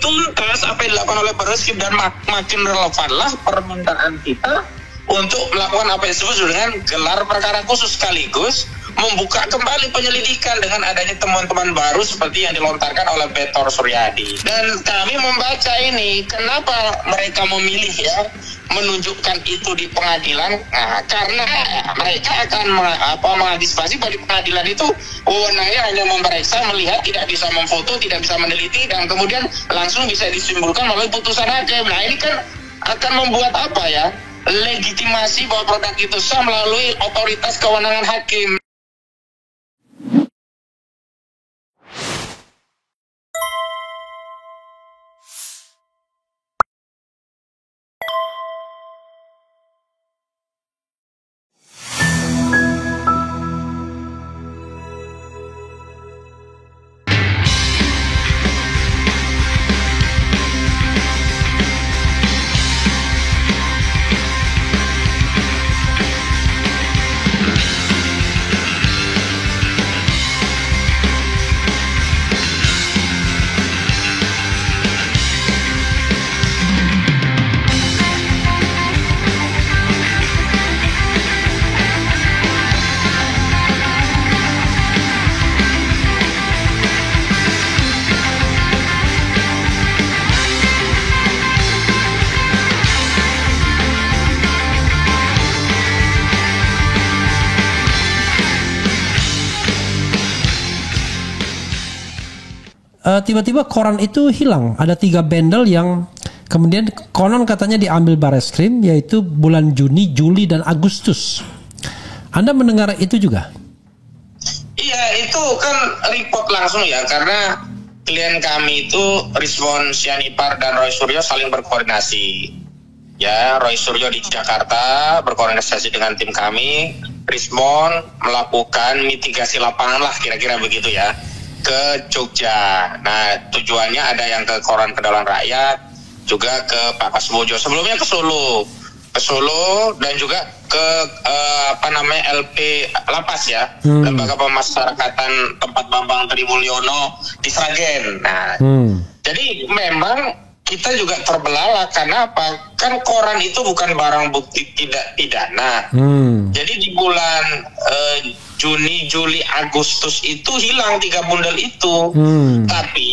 tuntas apa yang dilakukan oleh Barreskrim dan makin relevanlah permintaan kita untuk melakukan apa yang disebut dengan gelar perkara khusus sekaligus membuka kembali penyelidikan dengan adanya temuan-temuan baru seperti yang dilontarkan oleh Betor Suryadi. Dan kami membaca ini, kenapa mereka memilih ya menunjukkan itu di pengadilan? Nah, karena mereka akan mengantisipasi bahwa di pengadilan itu wewenangnya hanya memeriksa, melihat, tidak bisa memfoto, tidak bisa meneliti, dan kemudian langsung bisa disimpulkan melalui putusan hakim. Nah, ini kan akan membuat apa ya? Legitimasi bahwa produk itu sah melalui otoritas kewenangan hakim. Tiba-tiba koran itu hilang. Ada 3 bendel yang kemudian konon katanya diambil Barreskrim, yaitu bulan Juni, Juli, dan Agustus. Anda mendengar itu juga? Iya, itu kan report langsung ya, karena klien kami itu Rizwan Sianipar dan Roy Suryo saling berkoordinasi. Ya, Roy Suryo di Jakarta berkoordinasi dengan tim kami, Rizwan melakukan mitigasi lapangan lah, kira-kira begitu ya, ke Jogja. Nah, tujuannya ada yang ke Koran Kedaulatan Rakyat, juga ke Pak Kasbojo. Sebelumnya ke Solo dan juga ke LP Lapas ya, Lembaga Pemasyarakatan tempat Bambang Trimulyono di Sragen. Nah, jadi memang kita juga terbelalak karena apa? Kan koran itu bukan barang bukti tidak pidana. Jadi di bulan Juni, Juli, Agustus itu hilang 3 bundel itu. Tapi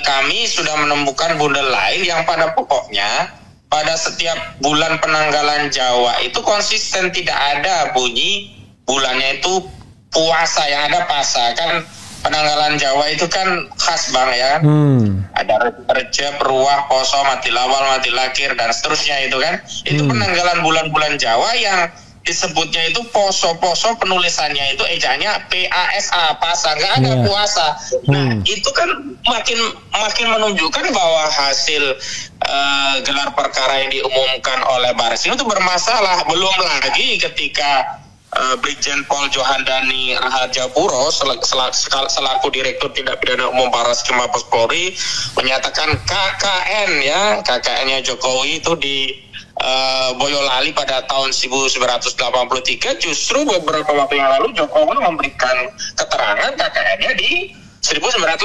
kami sudah menemukan bundel lain yang pada pokoknya pada setiap bulan penanggalan Jawa itu konsisten, tidak ada bunyi bulannya itu puasa, yang ada pasa. Kan penanggalan Jawa itu kan khas bang ya. Ada Rejab, Ruah, Poso, Mati Lawal, Mati Lakir, dan seterusnya itu kan. Itu penanggalan bulan-bulan Jawa yang disebutnya itu poso penulisannya itu ejaannya PASA, pasa, nggak ada puasa. Nah itu kan makin menunjukkan bahwa hasil gelar perkara yang diumumkan oleh Barreskrim itu bermasalah. Belum lagi ketika Brigjen Pol Johandani Rahajapuro selaku Direktur Tindak Pidana Umum Barreskrim Mabes Polri menyatakan KKN-nya Jokowi itu di Boyolali pada tahun 1983. Justru beberapa waktu yang lalu Jokowi memberikan keterangan KKN-nya di 1985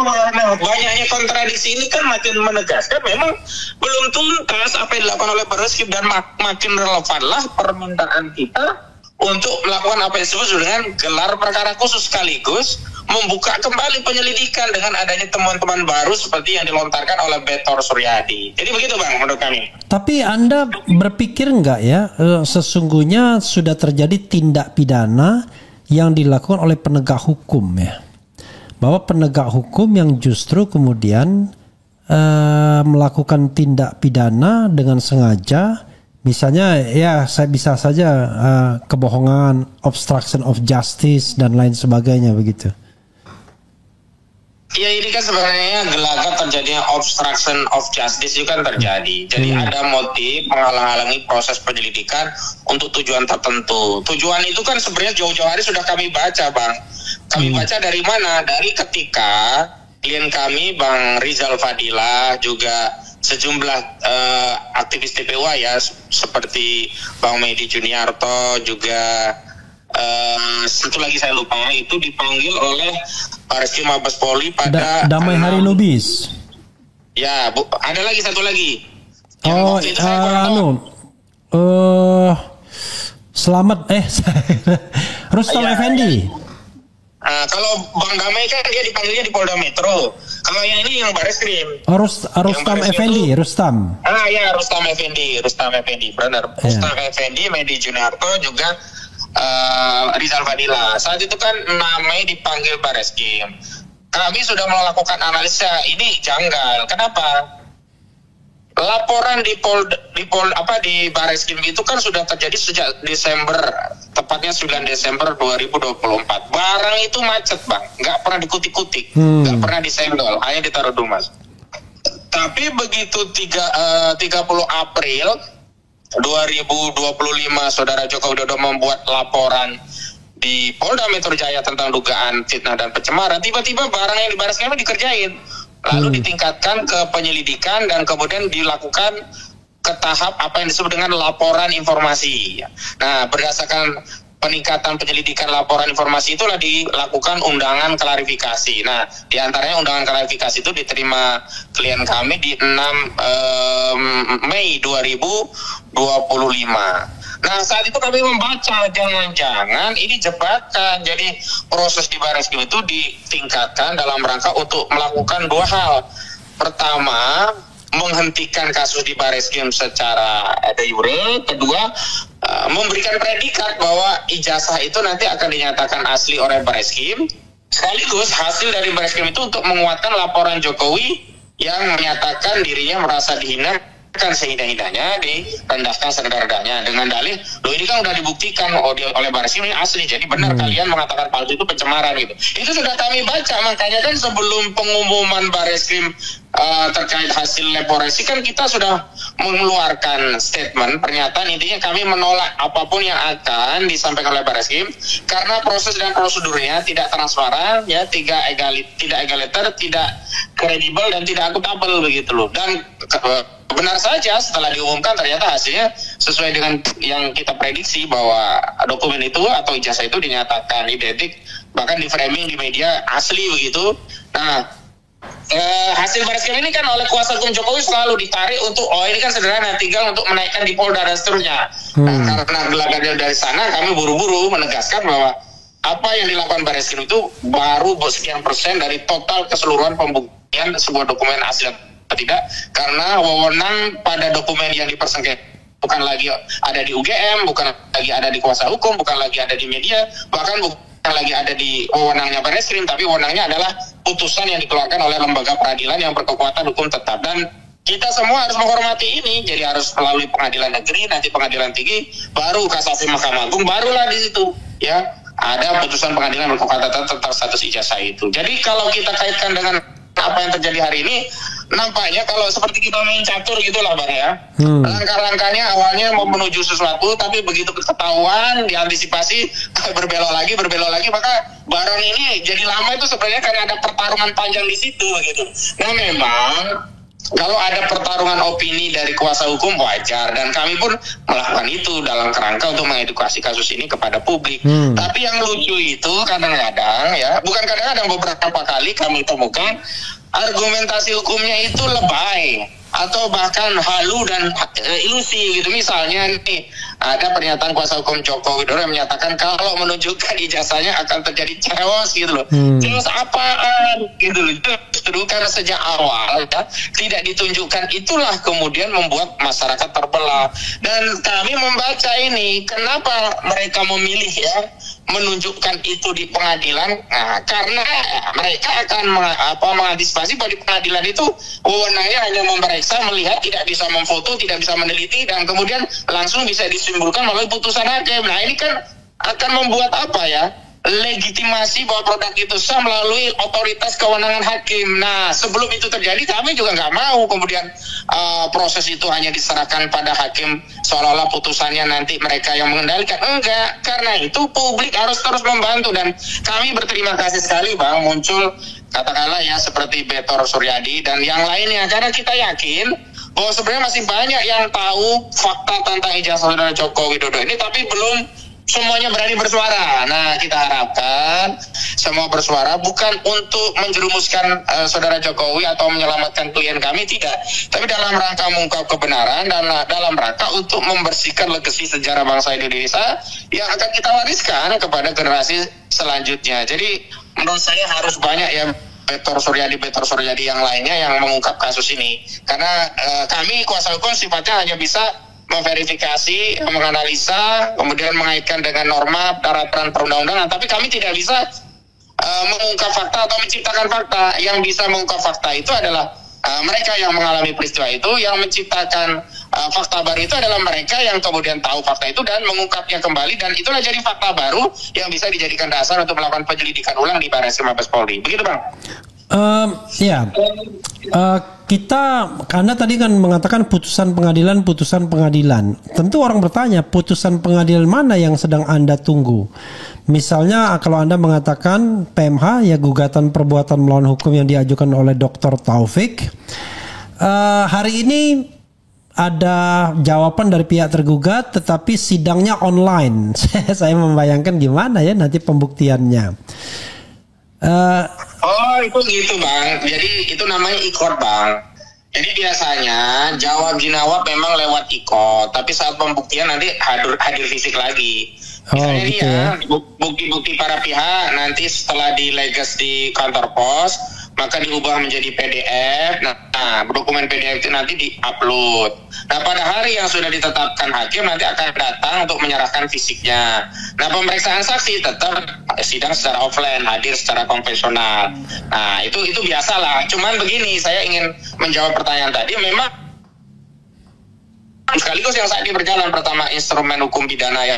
awal. Nah, banyaknya kontradiksi ini kan makin menegaskan memang belum tuntas apa yang dilakukan oleh Barreskrim dan makin relevanlah permintaan kita untuk melakukan apa yang disebut dengan gelar perkara khusus sekaligus membuka kembali penyelidikan dengan adanya temuan-temuan baru seperti yang dilontarkan oleh Betor Suryadi. Jadi begitu bang menurut kami. Tapi Anda berpikir enggak ya sesungguhnya sudah terjadi tindak pidana yang dilakukan oleh penegak hukum ya, bahwa penegak hukum yang justru kemudian melakukan tindak pidana dengan sengaja. Misalnya ya saya bisa saja kebohongan, obstruction of justice dan lain sebagainya begitu. Ya ini kan sebenarnya gelagat terjadinya obstruction of justice itu kan terjadi. Jadi ada motif menghalang-halangi proses penyelidikan untuk tujuan tertentu. Tujuan itu kan sebenarnya jauh-jauh hari sudah kami baca bang. Kami baca dari mana? Dari ketika klien kami Bang Rizal Fadila juga sejumlah aktivis TPUA ya seperti Bang Medi Juniarto juga satu lagi saya lupa itu dipanggil oleh Barreskrim Mabes Polri pada Damai Hari Lubis. Ya, ada lagi satu lagi. Yang Oh, waktu itu saya kurang tahu. Selamat Rustam Iya, Effendi. Kalau Bang Damai kan dia dipanggilnya di Polda Metro. Kalau yang ini yang Bareskrim. Oh, Rustam Baris Effendi, itu- Rustam. Ya, Rustam Effendi, benar. Iya. Rustam Effendi, Medi Juniarto juga Rizal Fadila. Saat itu kan Namai dipanggil Bareskrim. Kami sudah melakukan analisa, ini janggal. Kenapa? Laporan di Bareskrim itu kan sudah terjadi sejak Desember, tepatnya 9 Desember 2024. Barang itu macet, Bang, nggak pernah dikutik-kutik, nggak pernah disenggol, hanya ditaruh Dumas. Tapi begitu 30 April 2025 Saudara Joko Widodo membuat laporan di Polda Metro Jaya tentang dugaan fitnah dan pencemaran, tiba-tiba barang yang di Bareskrim dikerjain. Lalu ditingkatkan ke penyelidikan dan kemudian dilakukan ke tahap apa yang disebut dengan laporan informasi. Nah, berdasarkan peningkatan penyelidikan laporan informasi itulah dilakukan undangan klarifikasi. Nah, diantaranya undangan klarifikasi itu diterima klien kami di 6 Mei 2025. Nah, saat itu kami membaca jangan-jangan ini jebakan. Jadi proses di Bareskrim itu ditingkatkan dalam rangka untuk melakukan dua hal. Pertama, menghentikan kasus di Bareskrim secara de jure. Kedua, memberikan predikat bahwa ijazah itu nanti akan dinyatakan asli oleh Bareskrim. Sekaligus hasil dari Bareskrim itu untuk menguatkan laporan Jokowi yang menyatakan dirinya merasa dihina kan sehina-hinanya, direndahkan serendah-rendahnya dengan dalih, loh ini kan udah dibuktikan oleh Bareskrim ini asli, jadi benar kalian mengatakan palsu itu pencemaran gitu. Itu sudah kami baca, makanya kan sebelum pengumuman Bareskrim terkait hasil lab forensik kan kita sudah mengeluarkan statement pernyataan, intinya kami menolak apapun yang akan disampaikan oleh Bareskrim karena proses dan prosedurnya tidak transparan, ya, tidak egaliter, tidak kredibel dan tidak akuntabel begitu loh. Dan benar saja setelah diumumkan ternyata hasilnya sesuai dengan yang kita prediksi bahwa dokumen itu atau ijazah itu dinyatakan identik, bahkan di framing di media asli begitu. Nah, hasil Bareskrim ini kan oleh kuasa hukum Jokowi selalu ditarik untuk ini kan sederhana, tinggal untuk menaikkan di Polda dan seterusnya. Nah, karena gelagatnya dari sana kami buru-buru menegaskan bahwa apa yang dilakukan Bareskrim itu baru sekian persen dari total keseluruhan pembuktian sebuah dokumen asli atau tidak, karena wewenang pada dokumen yang dipersengketa bukan lagi ada di UGM, bukan lagi ada di kuasa hukum, bukan lagi ada di media, bahkan bukan lagi ada di wewenangnya Bareskrim, tapi wewenangnya adalah putusan yang dikeluarkan oleh lembaga peradilan yang berkekuatan hukum tetap. Dan kita semua harus menghormati ini, jadi harus melalui pengadilan negeri, nanti pengadilan tinggi, baru kasasi Mahkamah Agung, barulah di situ ya ada putusan pengadilan berkekuatan tetap tentang status ijazah itu. Jadi kalau kita kaitkan dengan apa yang terjadi hari ini, nampaknya kalau seperti kita main catur gitulah Bang ya. Langkah-langkahnya awalnya mau menuju sesuatu, tapi begitu ketahuan, diantisipasi, berbelok lagi, maka barang ini jadi lama itu sebenarnya karena ada pertarungan panjang di situ begitu. Nah, memang kalau ada pertarungan opini dari kuasa hukum wajar, dan kami pun melakukan itu dalam kerangka untuk mengedukasi kasus ini kepada publik. Tapi yang lucu itu kadang-kadang ya, bukan kadang-kadang, beberapa kali kami temukan argumentasi hukumnya itu lebay atau bahkan halu dan ilusi gitu. Misalnya nih ada pernyataan kuasa hukum Joko Widodo yang menyatakan kalau menunjukkan ijazahnya akan terjadi chaos gitu loh. Chaos apaan gitu loh. Justru karena sejak awal ya, tidak ditunjukkan, itulah kemudian membuat masyarakat terbelah. Dan kami membaca ini, kenapa mereka memilih ya menunjukkan itu di pengadilan, nah, karena mereka akan mengantisipasi bahwa di pengadilan itu wewenangnya hanya memeriksa, melihat, tidak bisa memfoto, tidak bisa meneliti, dan kemudian langsung bisa disimpulkan melalui putusan hakim. Nah, ini kan akan membuat apa ya, legitimasi bahwa produk itu sah melalui otoritas kewenangan hakim. Nah, sebelum itu terjadi kami juga nggak mau kemudian proses itu hanya diserahkan pada hakim seolah-olah putusannya nanti mereka yang mengendalikan. Enggak, karena itu publik harus terus membantu, dan kami berterima kasih sekali Bang muncul katakanlah ya seperti Betor Suryadi dan yang lainnya, karena kita yakin bahwa sebenarnya masih banyak yang tahu fakta tentang ijazah saudara Joko Widodo ini tapi belum semuanya berani bersuara. Nah, kita harapkan semua bersuara bukan untuk menjerumuskan saudara Jokowi atau menyelamatkan klien kami, tidak. Tapi dalam rangka mengungkap kebenaran dan dalam rangka untuk membersihkan legasi sejarah bangsa Indonesia yang akan kita wariskan kepada generasi selanjutnya. Jadi menurut saya harus banyak ya Betor Suryadi yang lainnya yang mengungkap kasus ini. Karena kami kuasa hukum sifatnya hanya bisa memverifikasi, menganalisa, kemudian mengaitkan dengan norma, peraturan perundang-undangan. Tapi kami tidak bisa mengungkap fakta atau menciptakan fakta. Yang bisa mengungkap fakta itu adalah mereka yang mengalami peristiwa itu. Yang menciptakan fakta baru itu adalah mereka yang kemudian tahu fakta itu dan mengungkapnya kembali. Dan itulah jadi fakta baru yang bisa dijadikan dasar untuk melakukan penyelidikan ulang di Barreskrim Mabes Polri. Begitu, Bang? Anda tadi kan mengatakan putusan pengadilan. Tentu orang bertanya, putusan pengadilan mana yang sedang Anda tunggu? Misalnya kalau Anda mengatakan PMH, ya gugatan perbuatan melawan hukum yang diajukan oleh Dr. Taufik. Hari ini ada jawaban dari pihak tergugat, tetapi sidangnya online. Saya membayangkan gimana ya nanti pembuktiannya. Itu gitu, Bang. Jadi itu namanya ikot, Bang. Jadi biasanya jawab jinawab memang lewat ikot, tapi saat pembuktian nanti hadir fisik lagi. Misalnya gitu ya. Bukti-bukti para pihak nanti setelah dileges di kantor pos, maka diubah menjadi PDF. Nah, dokumen PDF itu nanti di-upload. Nah, pada hari yang sudah ditetapkan hakim nanti akan datang untuk menyerahkan fisiknya. Nah, pemeriksaan saksi tetap sidang secara offline, hadir secara konvensional. Nah, itu biasalah. Cuman begini, saya ingin menjawab pertanyaan tadi. Memang sekaligus yang saat ini berjalan, pertama instrumen hukum pidana ya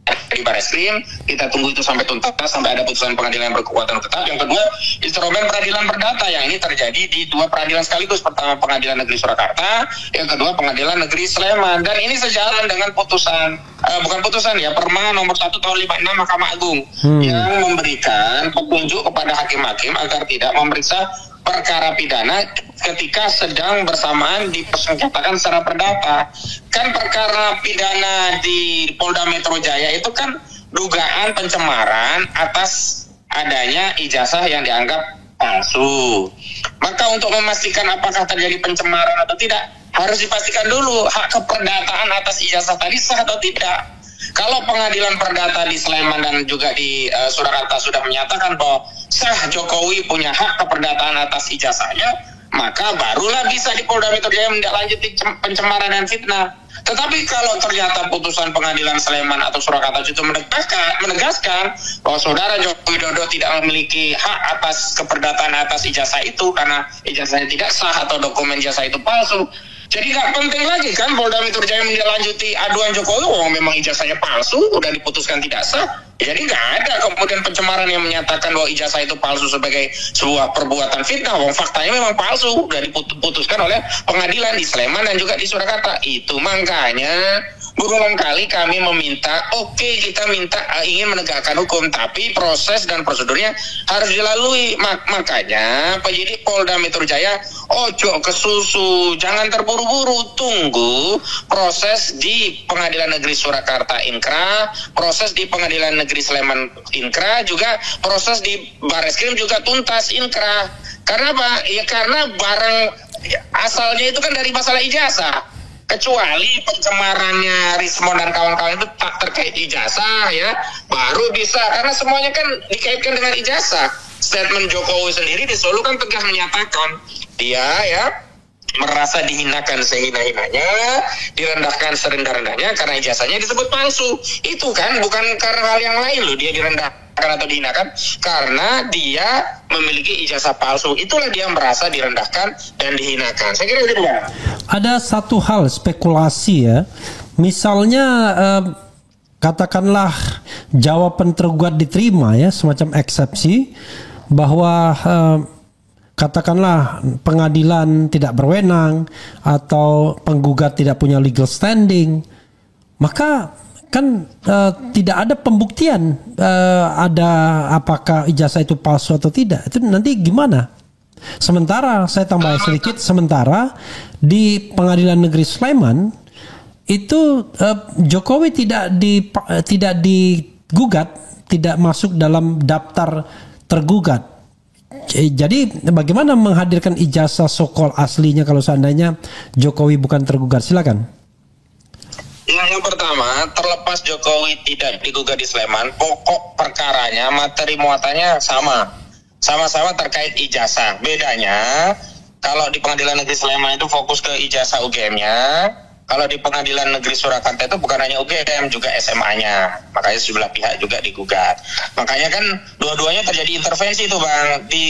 di Barreskrim, kita tunggu itu sampai tuntas, sampai ada putusan pengadilan yang berkekuatan tetap. Yang kedua, instrumen peradilan perdata yang ini terjadi di dua peradilan sekaligus. Pertama Pengadilan Negeri Surakarta, yang kedua Pengadilan Negeri Sleman. Dan ini sejalan dengan Perma nomor 1 tahun 56 Mahkamah Agung yang memberikan petunjuk kepada hakim-hakim agar tidak memeriksa perkara pidana ketika sedang bersamaan dipersengketakan secara perdata. Kan perkara pidana di Polda Metro Jaya itu kan dugaan pencemaran atas adanya ijazah yang dianggap palsu. Maka untuk memastikan apakah terjadi pencemaran atau tidak, harus dipastikan dulu hak keperdataan atas ijazah tadi sah atau tidak. Kalau pengadilan perdata di Sleman dan juga di Surakarta sudah menyatakan bahwa sah Jokowi punya hak keperdataan atas ijazahnya, maka barulah bisa di Polda Metro Jaya menindaklanjuti pencemaran dan fitnah. Tetapi kalau ternyata putusan pengadilan Sleman atau Surakarta itu menegaskan bahwa saudara Joko Widodo tidak memiliki hak atas keperdataan atas ijazah itu karena ijazahnya tidak sah atau dokumen ijazah itu palsu, jadi nggak penting lagi kan Polda Metro Jaya menindaklanjuti aduan Jokowi, memang ijazahnya palsu, udah diputuskan tidak sah. Jadi nggak ada kemudian pencemaran yang menyatakan bahwa ijazah itu palsu sebagai sebuah perbuatan fitnah. Faktanya memang palsu, udah diputuskan oleh pengadilan di Sleman dan juga di Surakarta. Itu makanya berulang kali kami meminta, kita ingin menegakkan hukum, tapi proses dan prosedurnya harus dilalui. Makanya penyidik Polda Metro Jaya ojo kesusu, jangan terburu-buru, tunggu proses di Pengadilan Negeri Surakarta Inkra, proses di Pengadilan Negeri Sleman Inkra, juga proses di Barreskrim juga tuntas Inkra. Karena apa? Ya karena barang asalnya itu kan dari masalah ijazah. Kecuali pencemarannya Rismon dan kawan-kawan itu tak terkait ijazah ya, baru bisa, karena semuanya kan dikaitkan dengan ijazah. Statement Jokowi sendiri di Solo kan tegas menyatakan dia ya merasa dihinakan sehina-hinanya, direndahkan serendah-rendahnya karena ijazahnya disebut palsu. Itu kan bukan karena hal yang lain loh dia direndahkan atau dihinakan, karena dia memiliki ijazah palsu. Itulah dia merasa direndahkan dan dihinakan. Saya kira itu ya. Ada satu hal spekulasi ya, misalnya katakanlah jawaban tergugat diterima ya, semacam eksepsi bahwa katakanlah pengadilan tidak berwenang atau penggugat tidak punya legal standing, maka kan tidak ada pembuktian ada apakah ijazah itu palsu atau tidak. Itu nanti gimana? Sementara saya tambah sedikit, sementara di Pengadilan Negeri Sleman itu Jokowi tidak digugat, tidak masuk dalam daftar tergugat. Jadi bagaimana menghadirkan ijazah sokol aslinya kalau seandainya Jokowi bukan tergugat? Silakan. Ya, yang pertama, terlepas Jokowi tidak digugat di Sleman, pokok perkaranya, materi muatannya sama-sama terkait ijazah. Bedanya, kalau di Pengadilan Negeri Sleman itu fokus ke ijazah UGM-nya, kalau di Pengadilan Negeri Surakarta itu bukan hanya UGM, juga SMA-nya. Makanya sebelah pihak juga digugat. Makanya kan dua-duanya terjadi intervensi tuh Bang. Di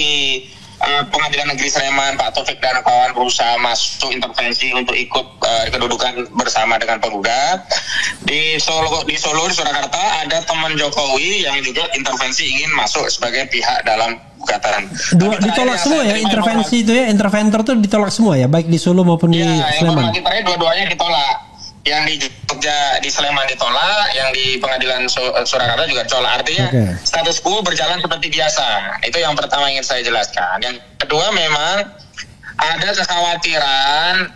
Pengadilan Negeri Sleman, Pak Taufik dan kawan berusaha masuk intervensi untuk ikut kedudukan bersama dengan penggugat. Di Surakarta ada teman Jokowi yang juga intervensi ingin masuk sebagai pihak dalam gugatan. Ditolak semua ya intervensi itu ya, interventor itu ditolak semua ya, baik di Solo maupun di Sleman. Yang terakhir dua-duanya ditolak. Yang di Jogja di Sleman ditolak, yang di Pengadilan Surakarta juga ditolak. Artinya status quo berjalan seperti biasa. Itu yang pertama ingin saya jelaskan. Yang kedua, memang ada kekhawatiran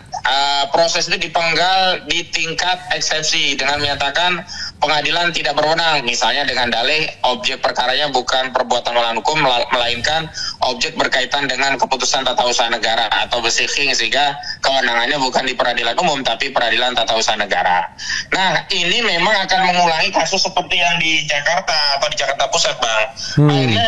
proses itu dipenggal di tingkat eksepsi dengan menyatakan pengadilan tidak berwenang, misalnya dengan dalih objek perkaranya bukan perbuatan melawan hukum melainkan objek berkaitan dengan keputusan tata usaha negara atau besiking, sehingga kewenangannya bukan di peradilan umum tapi peradilan tata usaha negara. Nah, ini memang akan mengulangi kasus seperti yang di Jakarta atau di Jakarta Pusat, Bang. Akhirnya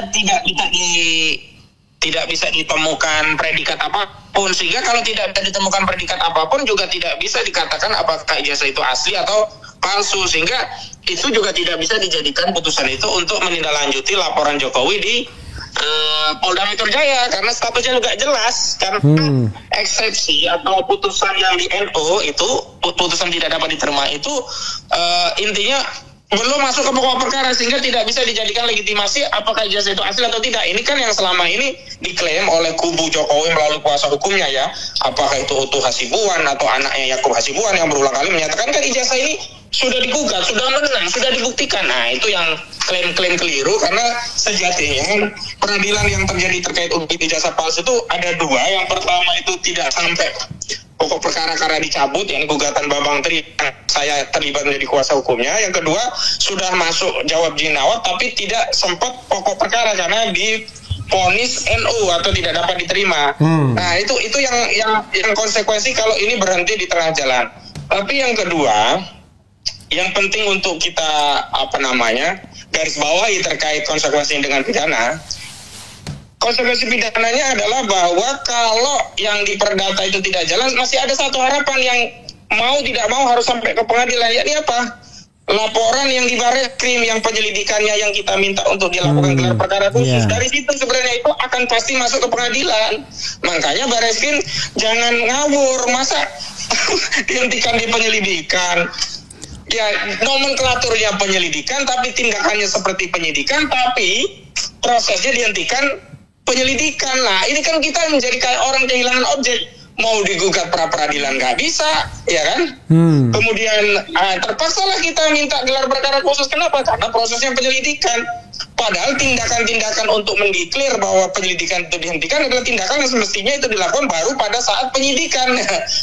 tidak bisa ditemukan predikat apapun, sehingga kalau tidak bisa ditemukan predikat apapun juga tidak bisa dikatakan apakah ijazah itu asli atau palsu, sehingga itu juga tidak bisa dijadikan putusan itu untuk menindaklanjuti laporan Jokowi di Polda Metro Jaya, karena statusnya juga jelas, karena eksepsi atau putusan yang di NO itu, putusan tidak dapat diterima itu intinya belum masuk ke pokok perkara, sehingga tidak bisa dijadikan legitimasi apakah ijazah itu asli atau tidak. Ini kan yang selama ini diklaim oleh kubu Jokowi melalui kuasa hukumnya ya, apakah itu Utuh Hasibuan atau anaknya Yakub Hasibuan yang berulang kali menyatakan kan ijazah ini sudah digugat, sudah menang, sudah dibuktikan. Nah, itu yang klaim-klaim keliru, karena sejatinya peradilan yang terjadi terkait ijazah palsu itu ada dua. Yang pertama itu tidak sampai pokok perkara karena dicabut, yang gugatan Bambang Tri yang saya terlibat menjadi kuasa hukumnya. Yang kedua, sudah masuk jawab jinawat tapi tidak sempat pokok perkara karena divonis NU atau tidak dapat diterima. Nah, itu yang konsekuensi kalau ini berhenti di tengah jalan. Tapi yang kedua, yang penting untuk kita garis bawahi terkait konsekuensi dengan pidana. Konsekuensi pidananya adalah bahwa kalau yang di perdata itu tidak jalan, masih ada satu harapan yang mau tidak mau harus sampai ke pengadilan. Yakni apa? Laporan yang di Bareskrim, yang penyelidikannya yang kita minta untuk dilakukan gelar perkara khusus. Dari situ sebenarnya itu akan pasti masuk ke pengadilan. Makanya Bareskrim jangan ngawur, masa dihentikan di penyelidikan. Ya, nomenklaturnya penyelidikan, tapi tindakannya seperti penyidikan, tapi prosesnya dihentikan penyelidikan. Nah, ini kan kita menjadi kayak orang kehilangan objek. Mau digugat pra-peradilan nggak bisa, ya kan? Kemudian terpaksalah kita minta gelar perkara khusus. Kenapa? Karena prosesnya penyelidikan. Padahal tindakan-tindakan untuk mendeklar bahwa penyelidikan itu dihentikan adalah tindakan yang semestinya itu dilakukan baru pada saat penyidikan.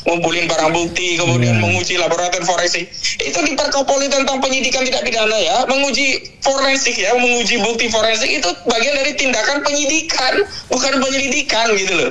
Ngumpulin barang bukti, kemudian menguji laboratorium forensik. Itu di Perkopolri tentang penyidikan tidak pidana ya, menguji forensik ya, menguji bukti forensik itu bagian dari tindakan penyidikan, bukan penyelidikan gitu loh.